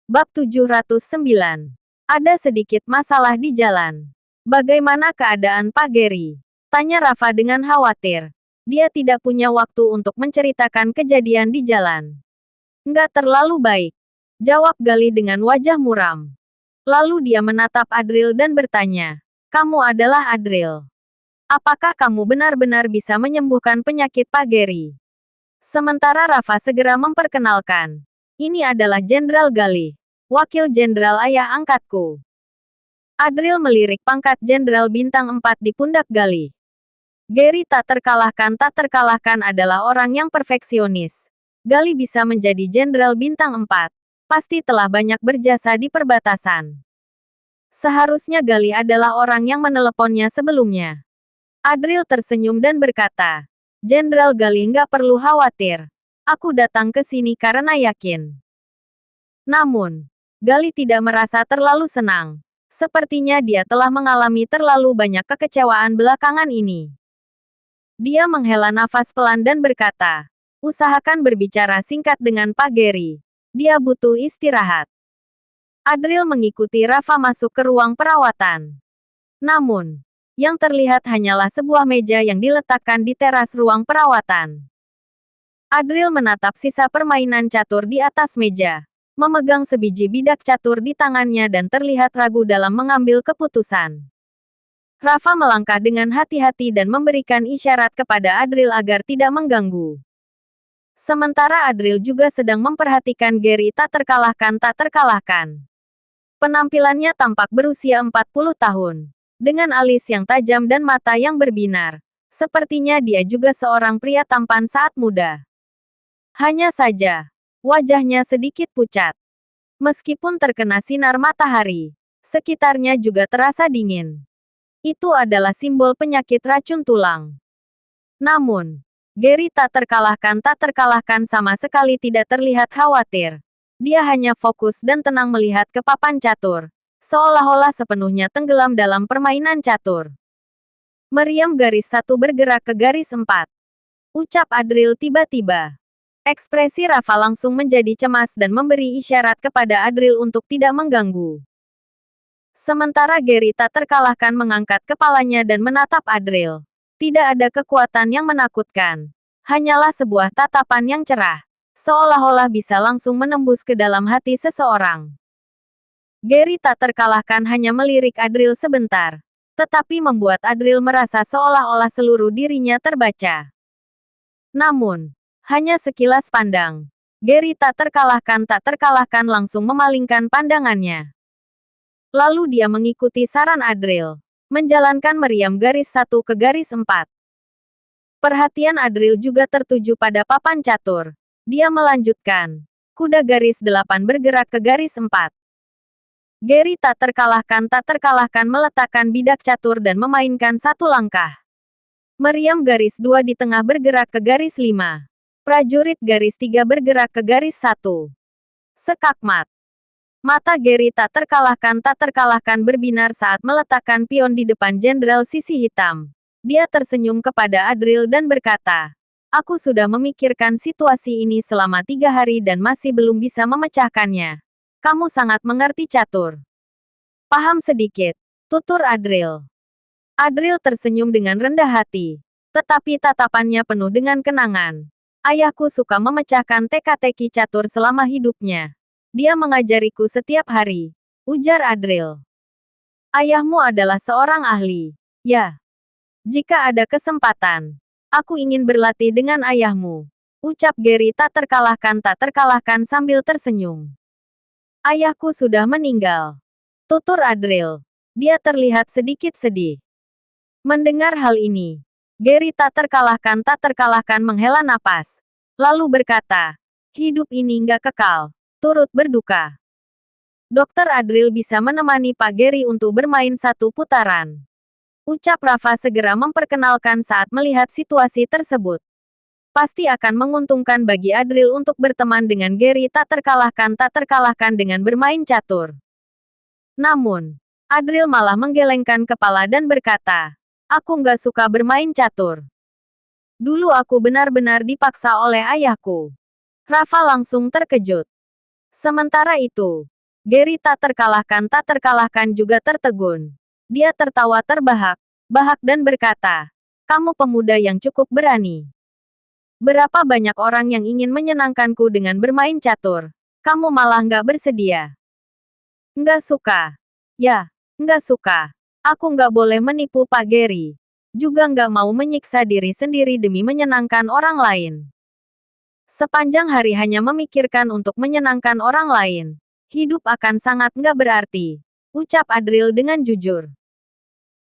Bab 709. Ada sedikit masalah di jalan. Bagaimana keadaan Pak Gary? Tanya Rafa dengan khawatir. Dia tidak punya waktu untuk menceritakan kejadian di jalan. Nggak terlalu baik. Jawab Gali dengan wajah muram. Lalu dia menatap Adril dan bertanya. Kamu adalah Adril. Apakah kamu benar-benar bisa menyembuhkan penyakit Pak Gary? Sementara Rafa segera memperkenalkan. Ini adalah Jenderal Gali, wakil jenderal ayah angkatku. Adril melirik pangkat jenderal bintang 4 di pundak Gali. Gary tak terkalahkan adalah orang yang perfeksionis. Gali bisa menjadi jenderal bintang 4. Pasti telah banyak berjasa di perbatasan. Seharusnya Gali adalah orang yang meneleponnya sebelumnya. Adril tersenyum dan berkata, Jenderal Gali nggak perlu khawatir. Aku datang ke sini karena yakin. Namun, Gali tidak merasa terlalu senang. Sepertinya dia telah mengalami terlalu banyak kekecewaan belakangan ini. Dia menghela nafas pelan dan berkata, usahakan berbicara singkat dengan Pak Gary. Dia butuh istirahat. Adril mengikuti Rafa masuk ke ruang perawatan. Namun, yang terlihat hanyalah sebuah meja yang diletakkan di teras ruang perawatan. Adril menatap sisa permainan catur di atas meja, memegang sebiji bidak catur di tangannya dan terlihat ragu dalam mengambil keputusan. Rafa melangkah dengan hati-hati dan memberikan isyarat kepada Adril agar tidak mengganggu. Sementara Adril juga sedang memperhatikan Gary tak terkalahkan. Penampilannya tampak berusia 40 tahun, dengan alis yang tajam dan mata yang berbinar. Sepertinya dia juga seorang pria tampan saat muda. Hanya saja, wajahnya sedikit pucat. Meskipun terkena sinar matahari, sekitarnya juga terasa dingin. Itu adalah simbol penyakit racun tulang. Namun, Gary tak terkalahkan sama sekali tidak terlihat khawatir. Dia hanya fokus dan tenang melihat ke papan catur, seolah-olah sepenuhnya tenggelam dalam permainan catur. Meriam garis 1 bergerak ke garis 4. Ucap Adril tiba-tiba. Ekspresi Rafa langsung menjadi cemas dan memberi isyarat kepada Adril untuk tidak mengganggu. Sementara Gary tak terkalahkan mengangkat kepalanya dan menatap Adril. Tidak ada kekuatan yang menakutkan. Hanyalah sebuah tatapan yang cerah. Seolah-olah bisa langsung menembus ke dalam hati seseorang. Gary tak terkalahkan hanya melirik Adril sebentar. Tetapi membuat Adril merasa seolah-olah seluruh dirinya terbaca. Namun, hanya sekilas pandang. Gary tak terkalahkan langsung memalingkan pandangannya. Lalu dia mengikuti saran Adril. Menjalankan meriam garis 1 ke garis 4. Perhatian Adril juga tertuju pada papan catur. Dia melanjutkan. Kuda garis 8 bergerak ke garis 4. Gary tak terkalahkan meletakkan bidak catur dan memainkan satu langkah. Meriam garis 2 di tengah bergerak ke garis 5. Prajurit garis 3 bergerak ke garis 1. Sekakmat. Mata Gary tak terkalahkan berbinar saat meletakkan pion di depan jenderal sisi hitam. Dia tersenyum kepada Adril dan berkata, aku sudah memikirkan situasi ini selama 3 hari dan masih belum bisa memecahkannya. Kamu sangat mengerti catur. Paham sedikit, tutur Adril. Adril tersenyum dengan rendah hati. Tetapi tatapannya penuh dengan kenangan. Ayahku suka memecahkan teka-teki catur selama hidupnya. Dia mengajariku setiap hari, ujar Adril. Ayahmu adalah seorang ahli. Ya. Jika ada kesempatan, aku ingin berlatih dengan ayahmu. Ucap Gary tak terkalahkan sambil tersenyum. Ayahku sudah meninggal. Tutur Adril. Dia terlihat sedikit sedih. Mendengar hal ini, Gary tak terkalahkan menghela napas. Lalu berkata, hidup ini nggak kekal, turut berduka. Dokter Adril bisa menemani Pak Gary untuk bermain 1 putaran. Ucap Rafa segera memperkenalkan saat melihat situasi tersebut. Pasti akan menguntungkan bagi Adril untuk berteman dengan Gary tak terkalahkan dengan bermain catur. Namun, Adril malah menggelengkan kepala dan berkata, aku nggak suka bermain catur. Dulu aku benar-benar dipaksa oleh ayahku. Rafa langsung terkejut. Sementara itu, Gary tak terkalahkan juga tertegun. Dia tertawa terbahak-bahak dan berkata, "Kamu pemuda yang cukup berani. Berapa banyak orang yang ingin menyenangkanku dengan bermain catur. Kamu malah nggak bersedia." "Nggak suka." "Ya, nggak suka. Aku nggak boleh menipu Pak Gary. Juga nggak mau menyiksa diri sendiri demi menyenangkan orang lain. Sepanjang hari hanya memikirkan untuk menyenangkan orang lain. Hidup akan sangat nggak berarti," ucap Adril dengan jujur.